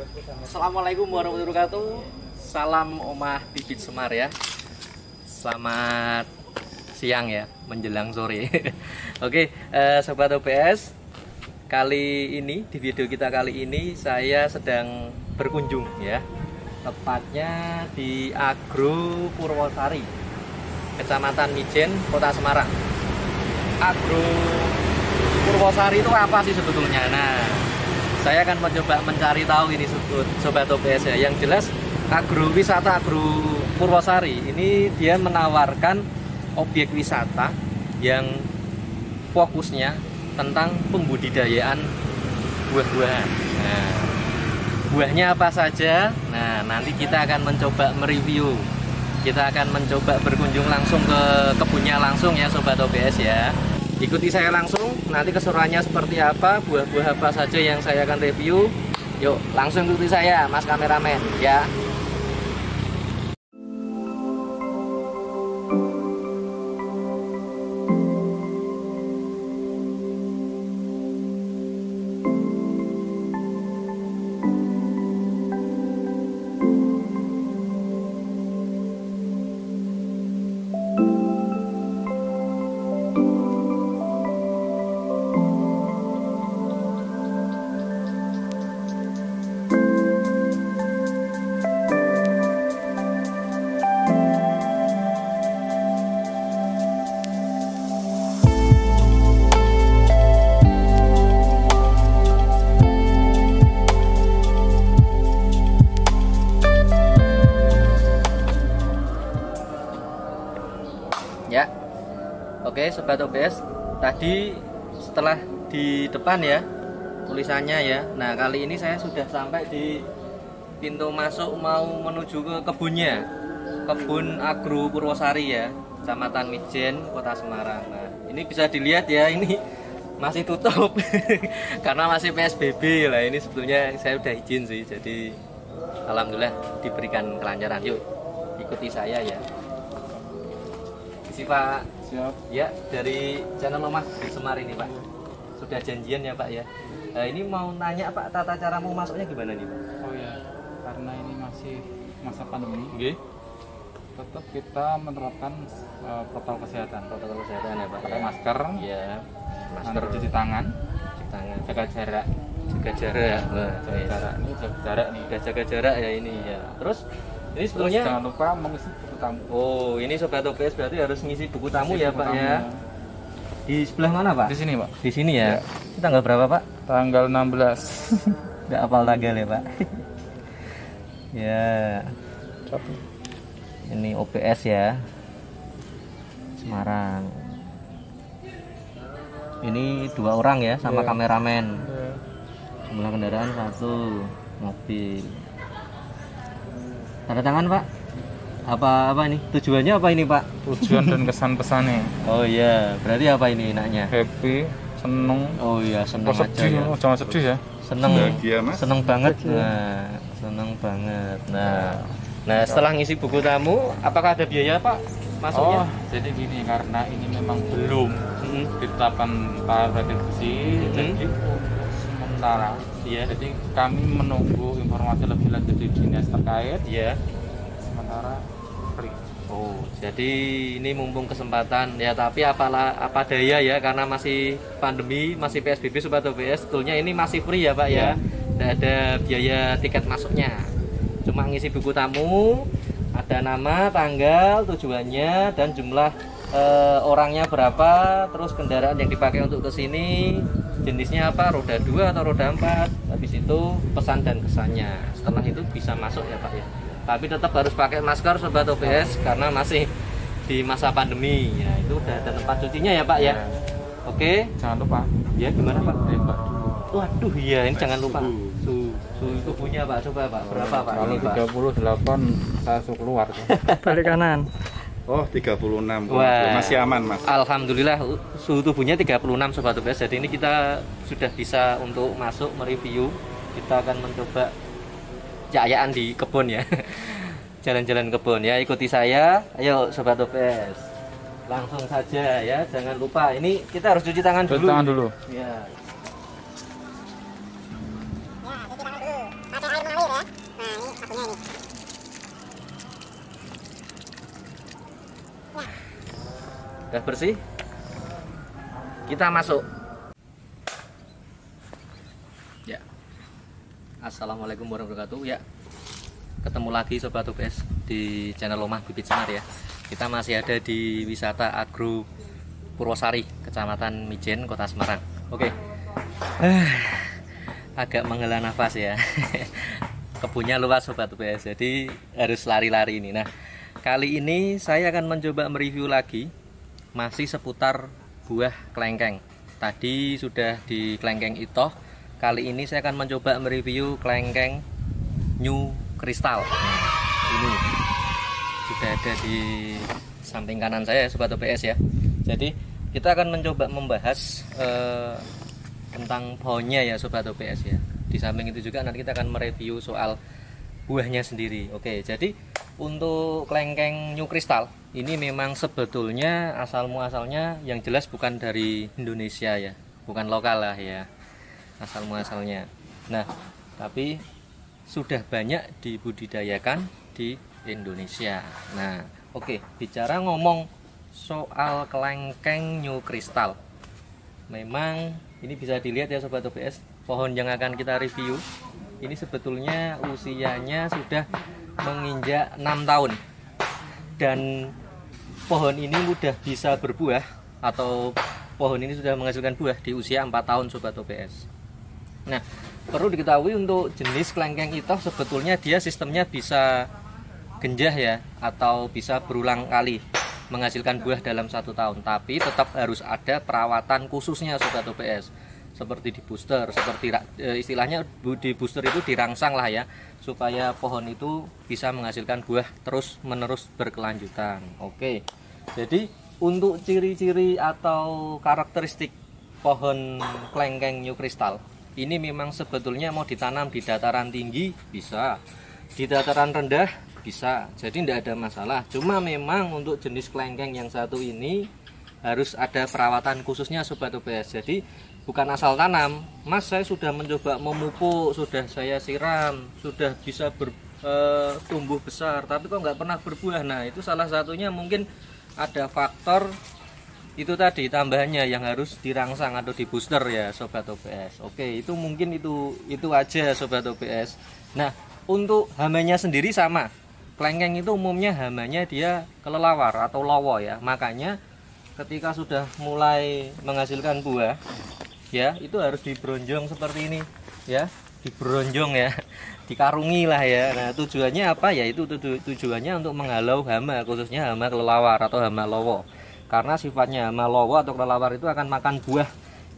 Assalamualaikum warahmatullahi wabarakatuh. Salam Omah Bibit Semar ya. Selamat siang ya, menjelang sore. Oke, Sobat OBS, kali ini di video kita kali ini saya sedang berkunjung ya, tepatnya di Agro Purwosari, Kecamatan Mijen, Kota Semarang. Agro Purwosari itu apa sih sebetulnya? Nah, saya akan mencoba mencari tahu ini Sobat OBS ya. Yang jelas agrowisata Agro Purwosari ini dia menawarkan objek wisata yang fokusnya tentang pembudidayaan buah-buahan. Nah, buahnya apa saja? Nah, nanti kita akan mencoba mereview. Kita akan mencoba berkunjung langsung ke kebunnya langsung ya Sobat OBS ya. Ikuti saya langsung, nanti keseruannya seperti apa, buah-buah apa saja yang saya akan review. Yuk, langsung ikuti saya, Mas Kameramen, ya. Ya, oke Sobat OBS, tadi setelah di depan ya tulisannya ya. Nah, kali ini saya sudah sampai di pintu masuk mau menuju ke kebunnya, kebun Agro Purwosari ya, Kecamatan Mijen, Kota Semarang. Nah, ini bisa dilihat ya, ini masih tutup karena masih PSBB lah. Ini sebetulnya saya udah izin sih, jadi alhamdulillah diberikan kelancaran. Yuk, ikuti saya ya. Si Pak, siap ya, dari channel Omah Bibit Semar ini Pak, sudah janjian ya Pak ya. Nah, ini mau nanya Pak, tata cara mau masuknya gimana nih Pak? Oh ya, karena ini masih masa pandemi, Oke. tetap kita menerapkan protokol kesehatan Ya Pak, pakai ya. masker, Ya, masker, cuci tangan, jaga jarak. jaga jarak. Wah, Jaga jarak ini, jaga jarak nih. udah jaga jarak ya ini ya. Terus ini Terus sebetulnya jangan lupa mengisi buku tamu. oh, ini Sobat OBS berarti harus ngisi buku tamu Isi ya buku Pak tamu. ya. Di sebelah mana Pak? Di sini Pak, Di sini ya. Ya. Ini tanggal berapa Pak? tanggal 16. Nggak hafal tanggal ya Pak. Ya. Ini OBS ya, Semarang. Ini 2 orang ya sama Ya. kameramen. Jumlah kendaraan 1 mobil. Tanda tangan Pak. Apa ini? Tujuannya apa ini Pak? Tujuan dan kesan pesannya Oh iya, berarti apa ini enaknya? happy, seneng. Oh iya, seneng Oh, aja sedih, ya. oh, jangan sedih ya. Seneng, Bahagia, Mas. seneng banget. Nah, seneng banget. Nah, setelah ngisi buku tamu, apakah ada biaya Pak masuknya? Oh, jadi gini, karena ini memang belum ditetapkan tarif retribusi, jadi untuk sementara, Iya. jadi kami menunggu informasi lebih lanjut di dinas terkait. Iya. Sementara free. Oh, jadi ini mumpung kesempatan ya, tapi apa daya ya, karena masih pandemi, masih PSBB Sobat OBS, sebetulnya ini masih free ya Pak ya. Tidak ada biaya tiket masuknya. Cuma ngisi buku tamu, ada nama, tanggal, tujuannya, dan jumlah orangnya berapa, terus kendaraan yang dipakai untuk kesini, jenisnya apa, roda 2 atau roda 4. Habis itu pesan dan kesannya. Setelah itu bisa masuk ya Pak ya. Tapi tetap harus pakai masker Sobat OBS karena masih di masa pandemi. Ya, itu udah ada tempat cucinya ya Pak ya. Oke. Jangan lupa Ya gimana Pak? tembak dulu. Waduh iya, ini jangan lupa. Suhu tubuhnya Pak, coba Pak. Berapa Pak? Kalau Ini, Pak. 38 saya suruh keluar. Balik kanan. Oh, 36. Wah. Masih aman, Mas. Alhamdulillah suhu tubuhnya 36 Sobat OBS. Jadi ini kita sudah bisa untuk masuk mereview. Kita akan mencoba jayaan di kebun ya. Jalan-jalan kebun ya, ikuti saya. Ayo Sobat OBS. Langsung saja ya, jangan lupa. Ini kita harus cuci tangan dulu. Cuci tangan dulu. Ya. Ya, cuci tangan dulu. Pakai air mengalir. Udah bersih, kita masuk ya. Assalamualaikum warahmatullahi wabarakatuh ya. Ketemu lagi Sobat OBS di channel Omah Bibit Semar ya. Kita masih ada di wisata Agro Purwosari, Kecamatan Mijen, Kota Semarang. Oke. Agak menghela nafas ya. Kebunnya luas Sobat OBS, jadi harus lari-lari ini. Nah, kali ini saya akan mencoba mereview lagi masih seputar buah klengkeng. Tadi sudah di klengkeng itoh. Kali ini saya akan mencoba mereview klengkeng New Crystal. Ini sudah ada di samping kanan saya Sobat OBS ya. Jadi kita akan mencoba membahas tentang pohonnya ya Sobat OBS ya. Di samping itu juga nanti kita akan mereview soal buahnya sendiri. Oke, jadi untuk klengkeng New Crystal ini memang sebetulnya asal muasalnya yang jelas bukan dari Indonesia ya, bukan lokal lah ya asal muasalnya. Nah, tapi sudah banyak dibudidayakan di Indonesia. Nah, oke, bicara ngomong soal klengkeng New Crystal, memang ini bisa dilihat ya Sobat OBS, pohon yang akan kita review ini sebetulnya usianya sudah menginjak 6 tahun dan pohon ini mudah bisa berbuah atau pohon ini sudah menghasilkan buah di usia 4 tahun Sobat OBS. Nah, perlu diketahui untuk jenis klengkeng itoh sebetulnya dia sistemnya bisa genjah ya, atau bisa berulang kali menghasilkan buah dalam 1 tahun, tapi tetap harus ada perawatan khususnya Sobat OBS, seperti di booster, seperti istilahnya di booster itu dirangsang lah ya, supaya pohon itu bisa menghasilkan buah terus menerus berkelanjutan. Oke, jadi untuk ciri-ciri atau karakteristik pohon klengkeng New Crystal ini memang sebetulnya mau ditanam di dataran tinggi bisa, di dataran rendah bisa, jadi tidak ada masalah. Cuma memang untuk jenis klengkeng yang satu ini harus ada perawatan khususnya Sobat OBS. Jadi bukan asal tanam, Mas saya sudah mencoba memupuk, sudah saya siram, sudah bisa tumbuh besar, tapi kok nggak pernah berbuah. Nah, itu salah satunya mungkin ada faktor itu tadi, tambahannya yang harus dirangsang atau di booster ya Sobat OBS. Oke, itu mungkin itu aja Sobat OBS. Nah, untuk hamanya sendiri sama. Klengkeng itu umumnya hamanya dia kelelawar atau lowo ya. Makanya ketika sudah mulai menghasilkan buah ya, itu harus dibronjong seperti ini ya, dibronjong ya, dikarungi lah ya. Nah, tujuannya apa ya? Itu tujuannya untuk menghalau hama, khususnya hama kelelawar atau hama lowo. Karena sifatnya hama lowo atau kelelawar itu akan makan buah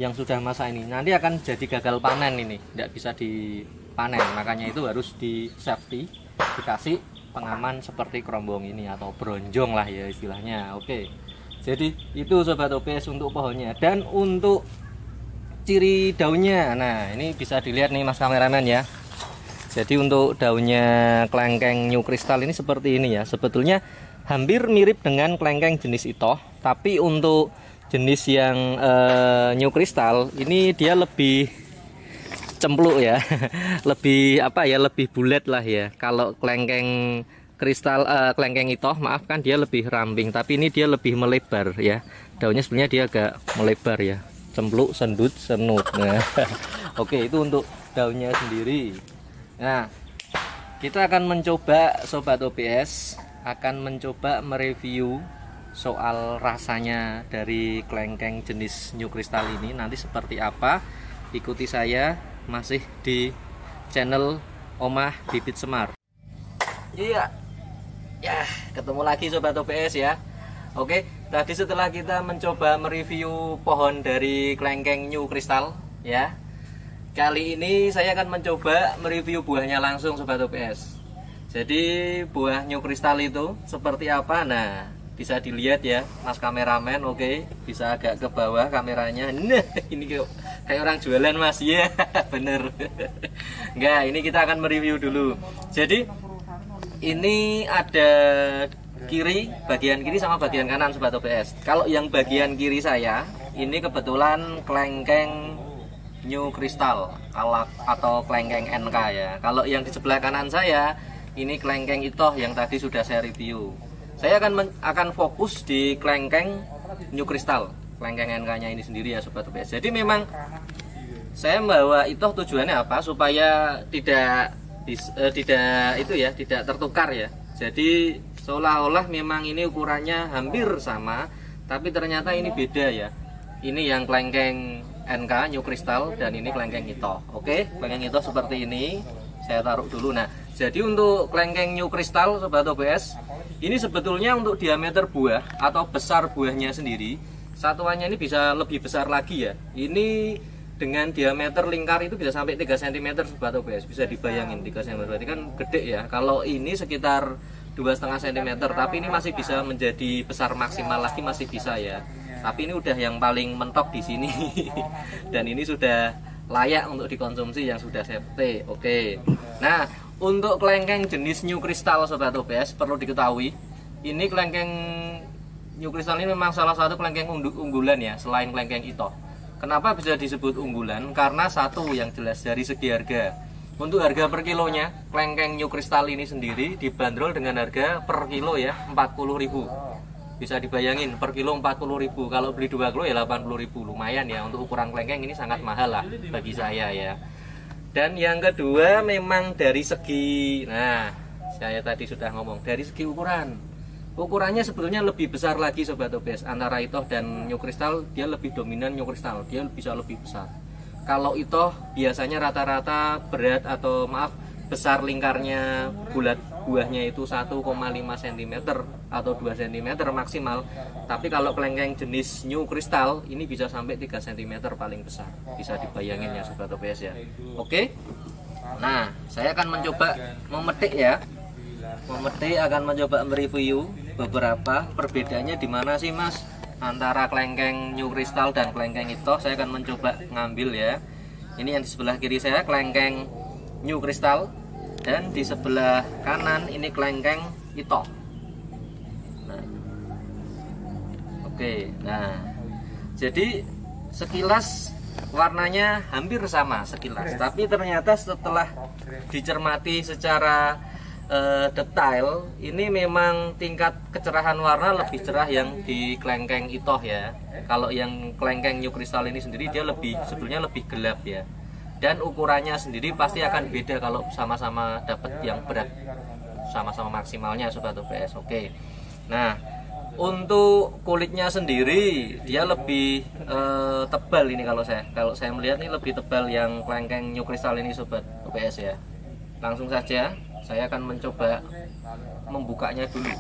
yang sudah masa ini, nanti akan jadi gagal panen, ini tidak bisa dipanen. Makanya itu harus di safety, dikasih pengaman seperti kerombong ini atau bronjong lah ya istilahnya. Oke, jadi itu Sobat OBS untuk pohonnya. Dan untuk ciri daunnya, nah ini bisa dilihat nih Mas kameramen ya. Jadi untuk daunnya klengkeng New Crystal ini seperti ini ya. Sebetulnya hampir mirip dengan klengkeng jenis itoh, tapi untuk jenis yang New Crystal ini dia lebih cempluk ya. Lebih apa ya, lebih bulat lah ya. Kalau klengkeng kristal klengkeng itoh maaf kan dia lebih ramping, tapi ini dia lebih melebar ya. Daunnya sebenarnya dia agak melebar ya, cempluk, sendut, senut. Nah, oke, itu untuk daunnya sendiri. Nah, kita akan mencoba Sobat OBS akan mencoba mereview soal rasanya dari klengkeng jenis New Crystal ini nanti seperti apa. Ikuti saya masih di channel Omah Bibit Semar. Iya. Ya, ketemu lagi Sobat OBS ya. Oke, tadi setelah kita mencoba mereview pohon dari klengkeng New Crystal ya, kali ini saya akan mencoba mereview buahnya langsung Sobat OBS. Jadi buah New Crystal itu seperti apa? Nah, bisa dilihat ya Mas kameramen. Oke, bisa agak ke bawah kameranya. Nah, ini kayak orang jualan Mas ya. Bener. Enggak, ini kita akan mereview dulu. Jadi ini ada bagian kiri sama bagian kanan Sobat OBS. Kalau yang bagian kiri saya ini kebetulan klengkeng New Crystal atau klengkeng NK ya. Kalau yang di sebelah kanan saya ini klengkeng itoh yang tadi sudah saya review. Saya akan fokus di klengkeng New Crystal kelengkeng NK-nya ini sendiri ya Sobat OBS. Jadi memang saya membawa itu tujuannya apa? Supaya tidak tertukar ya. Jadi seolah-olah memang ini ukurannya hampir sama, tapi ternyata ini beda ya. Ini yang kelengkeng NK New Crystal dan ini kelengkeng Ito. Oke, kelengkeng Ito seperti ini. Saya taruh dulu. Nah, jadi untuk kelengkeng New Crystal Sobat OBS, ini sebetulnya untuk diameter buah atau besar buahnya sendiri, satuannya ini bisa lebih besar lagi ya. Ini dengan diameter lingkar itu bisa sampai 3 cm Sobat OBS. Bisa dibayangin 3 cm, berarti kan gede ya. Kalau ini sekitar 2,5 cm, tapi ini masih bisa menjadi besar maksimal lagi, masih bisa ya. Tapi ini udah yang paling mentok di sini. Dan ini sudah layak untuk dikonsumsi yang sudah safety. Oke. Nah, untuk kelengkeng jenis New Crystal Sobat OBS perlu diketahui, ini kelengkeng New Crystal ini memang salah satu kelengkeng unggulan ya, selain kelengkeng Ito. Kenapa bisa disebut unggulan? Karena satu yang jelas dari segi harga. Untuk harga per kilonya, kelengkeng New Crystal ini sendiri dibanderol dengan harga per kilo ya 40.000. Bisa dibayangin per kilo 40.000. Kalau beli 2 kilo ya 80.000. Lumayan ya, untuk ukuran kelengkeng ini sangat mahal lah bagi saya ya. Dan yang kedua memang dari segi, nah saya tadi sudah ngomong dari segi ukuran. Ukurannya sebetulnya lebih besar lagi Sobat OBS. Antara Ito dan New Crystal, dia lebih dominan New Crystal, dia bisa lebih besar. Kalau Ito biasanya rata-rata berat atau maaf besar lingkarnya bulat buahnya itu 1,5 cm atau 2 cm maksimal. Tapi kalau kelengkeng jenis New Crystal ini bisa sampai 3 cm paling besar. Bisa dibayangin ya Sobat OBS ya. Oke. Nah, saya akan mencoba memetik ya. Memetik akan mencoba mereview beberapa perbedaannya di mana sih Mas antara kelengkeng New Crystal dan kelengkeng Ito. Saya akan mencoba ngambil ya. Ini yang di sebelah kiri saya kelengkeng New Crystal dan di sebelah kanan ini kelengkeng Ito. Nah. Oke, nah jadi sekilas warnanya hampir sama sekilas, tapi ternyata setelah dicermati secara detail, ini memang tingkat kecerahan warna lebih cerah yang di kelengkeng Ito ya. Kalau yang kelengkeng New Crystal ini sendiri dia sebetulnya lebih gelap ya. Dan ukurannya sendiri pasti akan beda kalau sama-sama dapat yang berat, sama-sama maksimalnya Sobat OBS. Oke. Nah, untuk kulitnya sendiri dia lebih tebal ini kalau saya melihat ini lebih tebal yang kelengkeng New Crystal ini Sobat OBS ya. Langsung saja saya akan mencoba membukanya dulu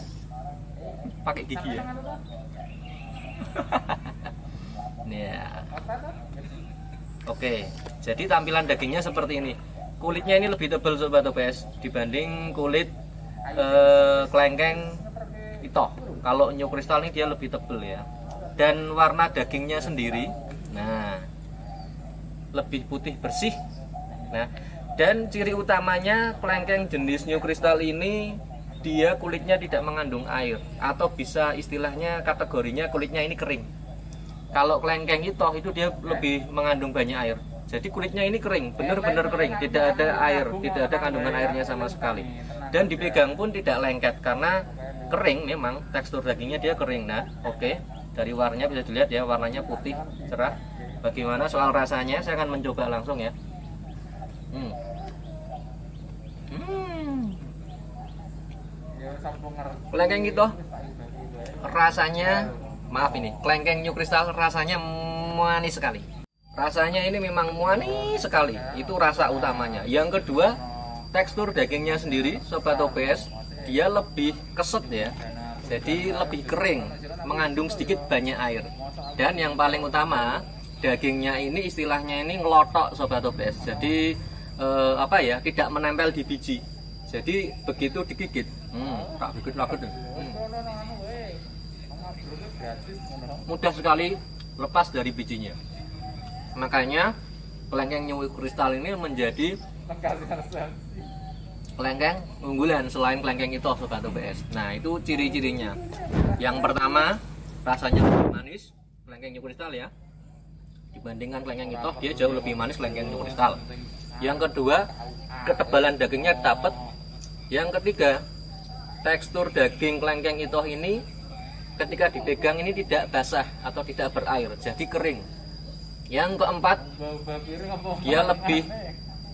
pakai gigi ya. Ya. Oke, jadi tampilan dagingnya seperti ini. Kulitnya ini lebih tebal Sobat OBS dibanding kulit kelengkeng Ito. Kalau New Crystal ini dia lebih tebal ya. Dan warna dagingnya sendiri, nah lebih putih bersih. Nah, dan ciri utamanya kelengkeng jenis New Crystal ini dia kulitnya tidak mengandung air, atau bisa istilahnya kategorinya kulitnya ini kering. Kalau kelengkeng Ito itu dia lebih mengandung banyak air. Jadi kulitnya ini kering, benar-benar kering, tidak ada air, tidak ada kandungan airnya sama sekali. Dan dipegang pun tidak lengket karena kering, memang tekstur dagingnya dia kering. Nah, oke, dari warnanya bisa dilihat ya, warnanya putih cerah. Bagaimana soal rasanya? Saya akan mencoba langsung ya. Kelengkeng Ito rasanya, maaf ini, kelengkeng New Crystal rasanya manis sekali. Rasanya ini memang manis sekali, itu rasa utamanya. Yang kedua, tekstur dagingnya sendiri Sobat OBS, dia lebih keset ya. Jadi lebih kering, mengandung sedikit banyak air. Dan yang paling utama, dagingnya ini istilahnya ini ngelotok Sobat OBS. Jadi tidak menempel di biji. Jadi begitu digigit, tak gigit lagi. Mudah sekali lepas dari bijinya. Makanya kelengkeng New Crystal ini menjadi kelengkeng unggulan selain kelengkeng Ito Sobat OBS. Nah, itu ciri-cirinya. Yang pertama, rasanya lebih manis kelengkeng New Crystal ya. Dibandingkan kelengkeng Ito, dia jauh lebih manis kelengkeng New Crystal. Yang kedua, ketebalan dagingnya dapat. Yang ketiga, tekstur daging kelengkeng Ito ini ketika dipegang ini tidak basah atau tidak berair, jadi kering. Yang keempat, dia lebih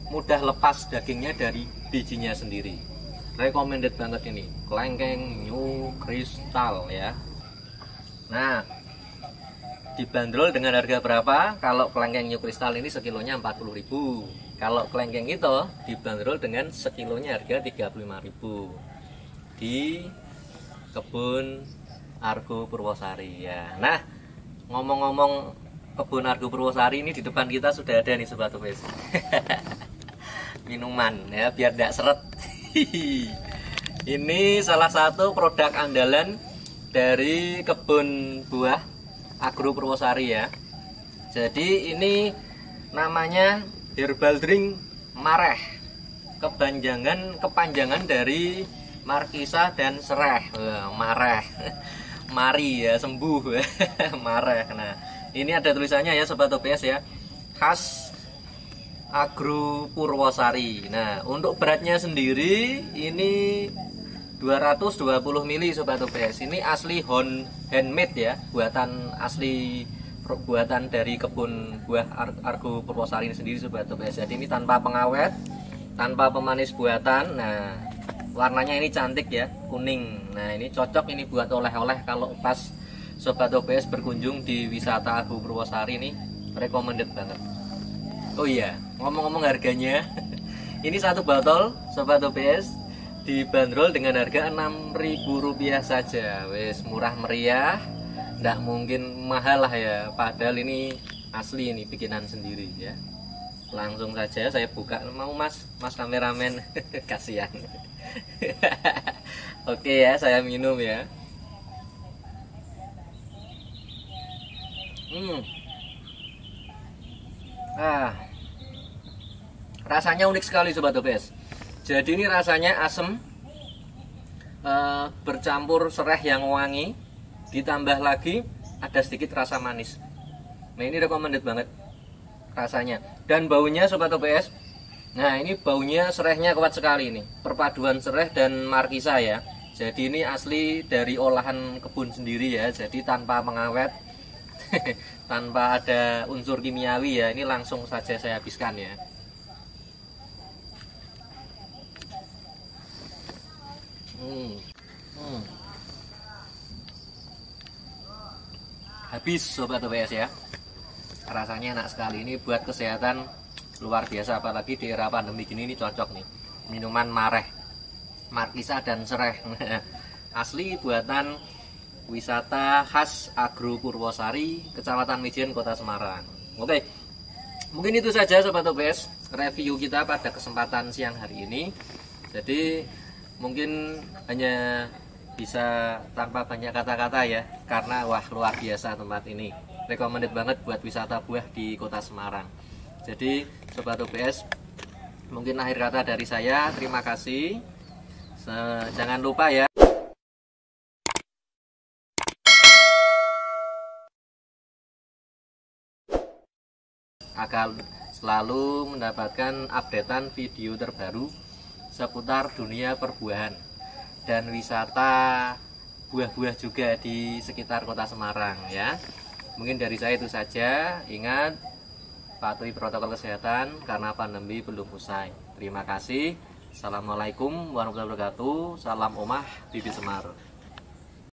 mudah lepas dagingnya dari bijinya sendiri. Recommended banget ini, kelengkeng New Crystal ya. Nah, dibanderol dengan harga berapa? Kalau kelengkeng New Crystal ini sekilonya 40.000. Kalau kelengkeng itu dibanderol dengan sekilonya harga 35.000 di kebun Argo Purwosari ya. Nah, ngomong-ngomong kebun Argo Purwosari ini, di depan kita sudah ada nih Sobat Topes. Minuman ya biar tidak seret. Ini salah satu produk andalan dari kebun buah Argo Purwosari ya. Jadi ini namanya herbal drink mareh. Kepanjangan dari markisa dan sereh. Mareh. Mari ya sembuh. Mareh. Nah, ini ada tulisannya ya Sobat OPS ya. Khas Argo Purwosari. Nah, untuk beratnya sendiri ini 220 mili Sobat OPS. Ini asli handmade ya, buatan asli, buatan dari kebun buah Argo Purwosari ini sendiri Sobat OPS. Jadi ini tanpa pengawet, tanpa pemanis buatan. Nah, warnanya ini cantik ya, kuning. Nah, ini cocok ini buat oleh-oleh kalau pas Sobat OPS berkunjung di wisata Argo Purwosari ini, recommended banget. Oh iya, ngomong-ngomong harganya, ini satu botol Sobat OPS dibanderol dengan harga Rp6.000 saja. Wes murah meriah, nggak mungkin mahal lah ya. Padahal ini asli, ini bikinan sendiri ya. Langsung saja saya buka. Mau mas kameramen? Kasihan. Oke ya, saya minum ya. Rasanya unik sekali Sobat OPS. Jadi ini rasanya asam, bercampur serai yang wangi, ditambah lagi ada sedikit rasa manis. Nah, ini recommended banget rasanya. Dan baunya Sobat OPS, nah ini baunya serainya kuat sekali ini. Perpaduan serai dan markisa ya. Jadi ini asli dari olahan kebun sendiri ya. Jadi tanpa pengawet, tanpa ada unsur kimiawi ya. Ini langsung saja saya habiskan ya. Habis Sobat OPS ya. Rasanya enak sekali, ini buat kesehatan luar biasa, apalagi di era pandemi gini ini cocok nih. Minuman mareh, markisa dan sereh. Asli buatan wisata khas Argo Purwosari, Kecamatan Mijen, Kota Semarang. Oke. Mungkin itu saja Sobat OPS review kita pada kesempatan siang hari ini. Jadi mungkin hanya bisa tanpa banyak kata-kata ya, karena wah luar biasa tempat ini. Recommended banget buat wisata buah di Kota Semarang. Jadi Sobat OPS, mungkin akhir kata dari saya, terima kasih. Jangan lupa ya, agar selalu mendapatkan updatean video terbaru seputar dunia perbuahan dan wisata buah-buah juga di sekitar Kota Semarang ya. Mungkin dari saya itu saja. Ingat, patuhi protokol kesehatan karena pandemi belum usai. Terima kasih. Assalamualaikum warahmatullahi wabarakatuh. Salam Omah Bibit Semar.